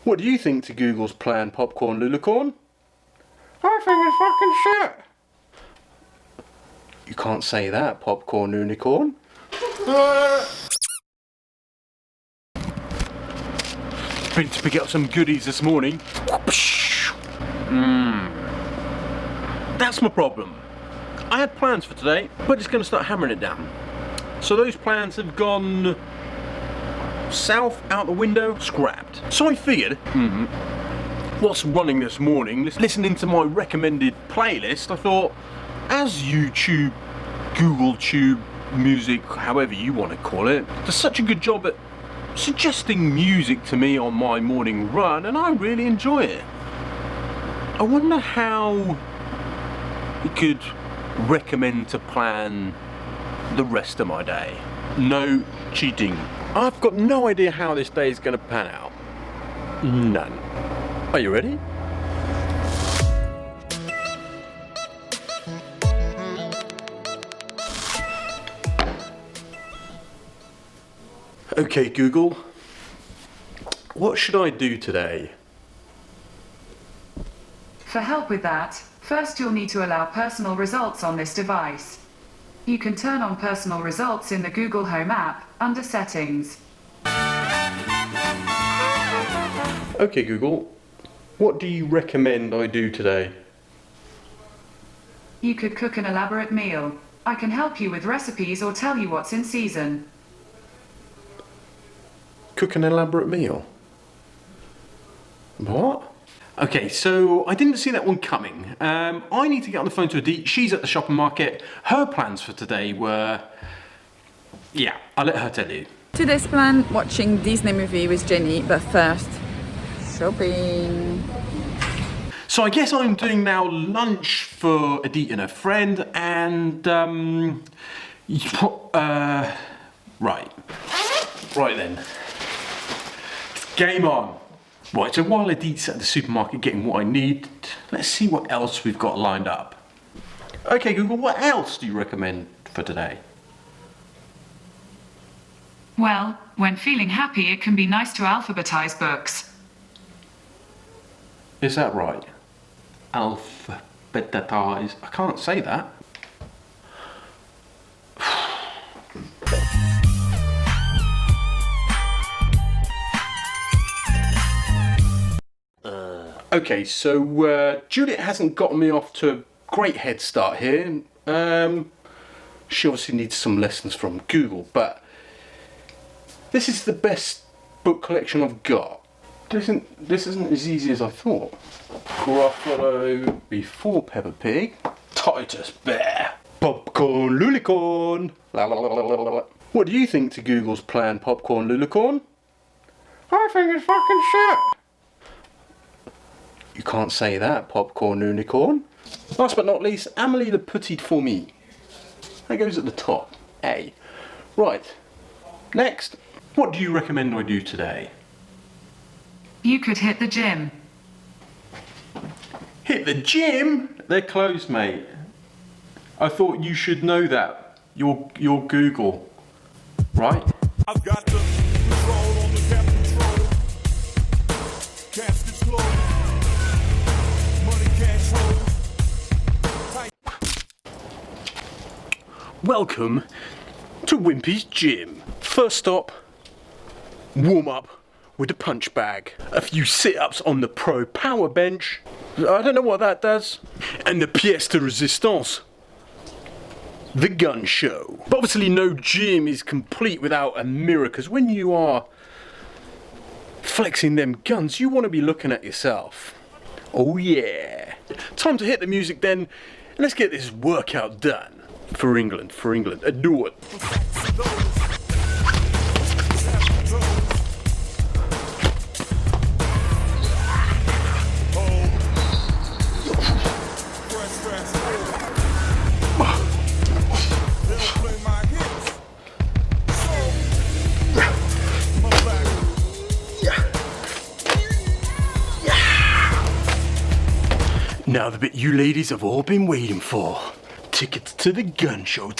What do you think to Google's plan, Popcorn Lulicorn? I think it's fucking shit. You can't say that, Popcorn Unicorn. Been to pick up some goodies this morning. That's my problem. I had plans for today, but just going to start hammering it down. So those plans have gone south, out the window, scrapped. So I figured, what's running this morning, listening to my recommended playlist, I thought, as YouTube, Google Tube, music, however you want to call it, does such a good job at suggesting music to me on my morning run, and I really enjoy it. I wonder how it could recommend to plan the rest of my day. No cheating. I've got no idea how this day is going to pan out. None. Are you ready? Okay, Google, what should I do today? For help with that, first you'll need to allow personal results on this device. You can turn on personal results in the Google Home app under Settings. Okay, Google, what do you recommend I do today? You could cook an elaborate meal. I can help you with recipes or tell you what's in season. Cook an elaborate meal? What? Okay, so I didn't see that one coming. I need to get on the phone to Aditi. She's at the shopping market. Her plans for today were... yeah, I'll let her tell you. Today's plan, watching Disney movie with Jenny, but first, shopping. So I guess I'm doing now lunch for Aditi and her friend, and right then. Game on. Right, so while Aditi's at the supermarket getting what I need, let's see what else we've got lined up. Okay, Google, what else do you recommend for today? Well, when feeling happy, it can be nice to alphabetize books. Is that right? Alphabetize. I can't say that. Okay, so Juliet hasn't gotten me off to a great head start here. She obviously needs some lessons from Google, but this is the best book collection I've got. This isn't as easy as I thought. Gruffalo before Peppa Pig. Titus Bear. Popcorn Lulicorn. La, la, la, la, la, la. What do you think to Google's plan, Popcorn Lulicorn? I think it's fucking shit. You can't say that, Popcorn Unicorn. Last but not least, Amelie the Puttied for me. That goes at the top. A. Right. Next. What do you recommend I do today? You could hit the gym. Hit the gym? They're closed, mate. I thought you should know that. You're Google. Right? I've got the control on the cap control. Caskets closed. Welcome to Wimpy's gym. First stop, warm up with the punch bag. A few sit-ups on the pro power bench. I don't know what that does. And the pièce de résistance, the gun show. But obviously no gym is complete without a mirror, because when you are flexing them guns, you want to be looking at yourself. Oh yeah. Time to hit the music then, and let's get this workout done. For England, do it. Now the bit you ladies have all been waiting for. Tickets to the gun show.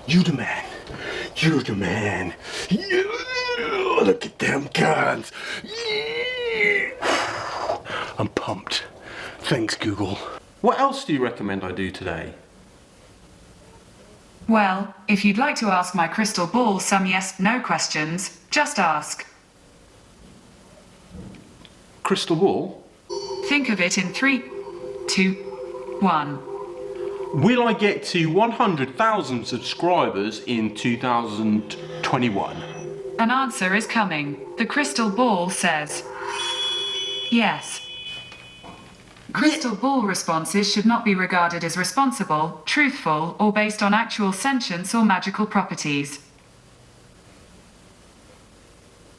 You the man. You're the man. Yeah. Look at them guns. I'm pumped. Thanks, Google. What else do you recommend I do today? Well, if you'd like to ask my crystal ball some yes/no questions, just ask. Crystal ball? Think of it in 3, 2, 1. Will I get to 100,000 subscribers in 2021? An answer is coming. The crystal ball says yes. Crystal ball responses should not be regarded as responsible, truthful, or based on actual sentience or magical properties.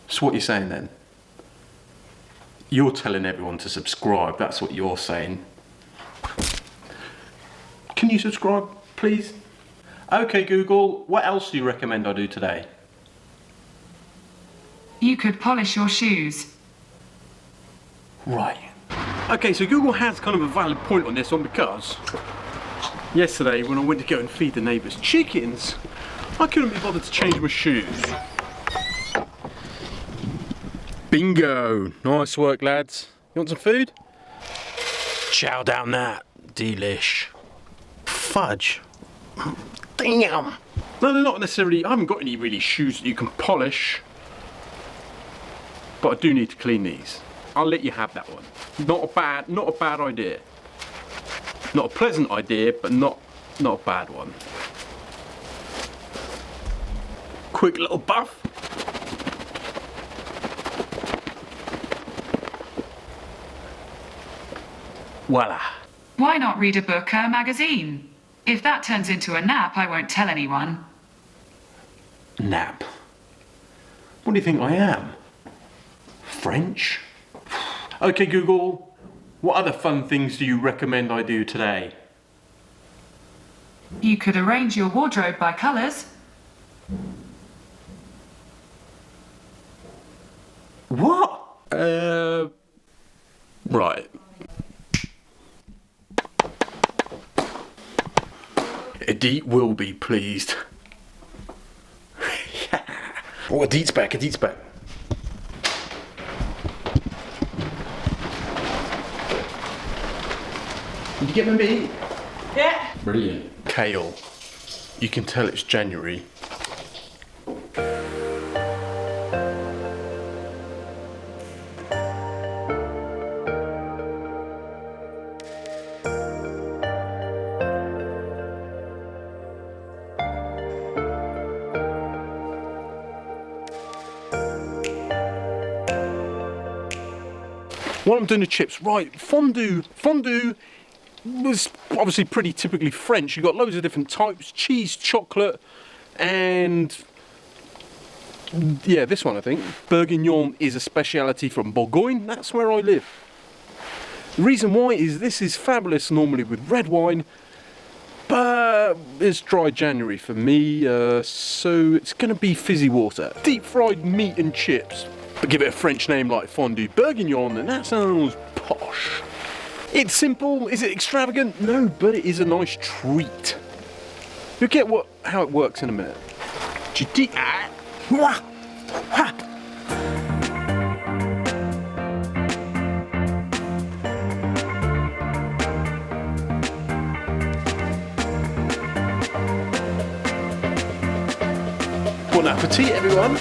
So what you're saying then? You're telling everyone to subscribe, that's what you're saying. Can you subscribe, please? Okay, Google, what else do you recommend I do today? You could polish your shoes. Right. Okay, so Google has kind of a valid point on this one because yesterday when I went to go and feed the neighbours chickens, I couldn't be bothered to change my shoes. Bingo! Nice work, lads. You want some food? Chow down that. Delish. Fudge. Damn! No, they're not necessarily, I haven't got any really shoes that you can polish. But I do need to clean these. I'll let you have that one. Not a bad idea. Not a pleasant idea, but not a bad one. Quick little buff. Voila. Why not read a book or a magazine? If that turns into a nap, I won't tell anyone. Nap. What do you think I am? French? Okay, Google, what other fun things do you recommend I do today? You could arrange your wardrobe by colours. What? Right. Edith will be pleased. Yeah. Oh, Edith's back, Edith's back. Did you get my meat? Yeah. Brilliant. Kale. You can tell it's January. While I'm doing the chips, right, fondue was obviously pretty typically French. You've got loads of different types, cheese, chocolate, and yeah, this one I think. Bourguignon is a speciality from Bourgogne, that's where I live. The reason why is this is fabulous normally with red wine, but it's dry January for me, so it's gonna be fizzy water. Deep fried meat and chips, but give it a French name like Fondue Bourguignon and that sounds posh. It's simple, is it extravagant? No, but it is a nice treat. You'll get how it works in a minute. Bon appetit, everyone.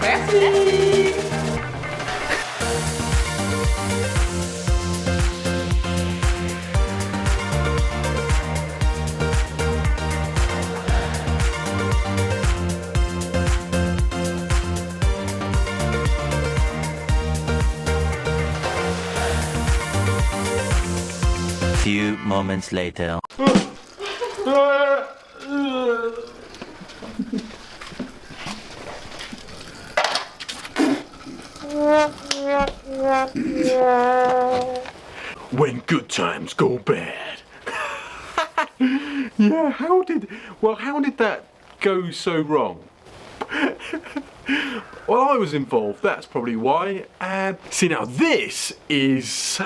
Merci. Few moments later. When good times go bad. Yeah, how did that go so wrong? Well, I was involved, that's probably why. See now, this is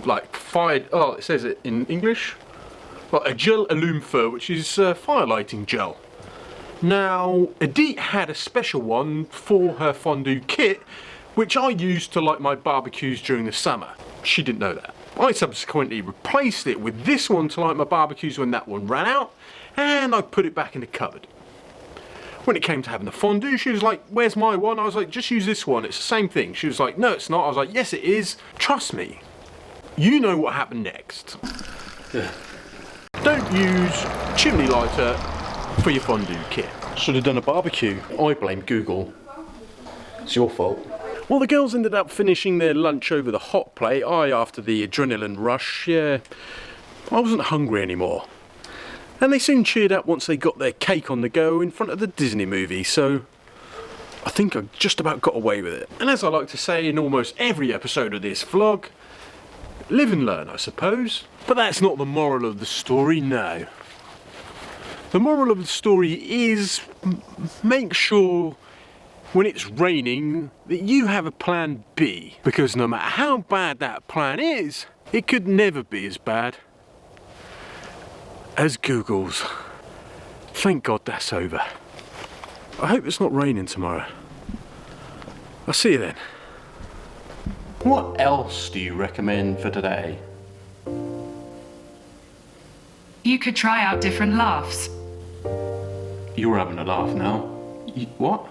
like fired, oh, it says it in English. Like a gel allume feu, which is fire lighting gel. Now, Edith had a special one for her fondue kit, which I used to light my barbecues during the summer. She didn't know that. I subsequently replaced it with this one to light my barbecues when that one ran out, and I put it back in the cupboard. When it came to having the fondue, she was like, where's my one? I was like, just use this one, it's the same thing. She was like, no it's not. I was like, yes it is, trust me. You know what happened next. Don't use chimney lighter for your fondue kit. Should have done a barbecue. I blame Google. It's your fault. Well, the girls ended up finishing their lunch over the hot plate. After the adrenaline rush, yeah, I wasn't hungry anymore. And they soon cheered up once they got their cake on the go in front of the Disney movie, so I think I just about got away with it. And as I like to say in almost every episode of this vlog, live and learn, I suppose. But that's not the moral of the story, no. The moral of the story is make sure when it's raining that you have a plan B, because no matter how bad that plan is, it could never be as bad as Google's. Thank God that's over. I hope it's not raining tomorrow. I'll see you then. What else do you recommend for today? You could try out different laughs. You're having a laugh now. What?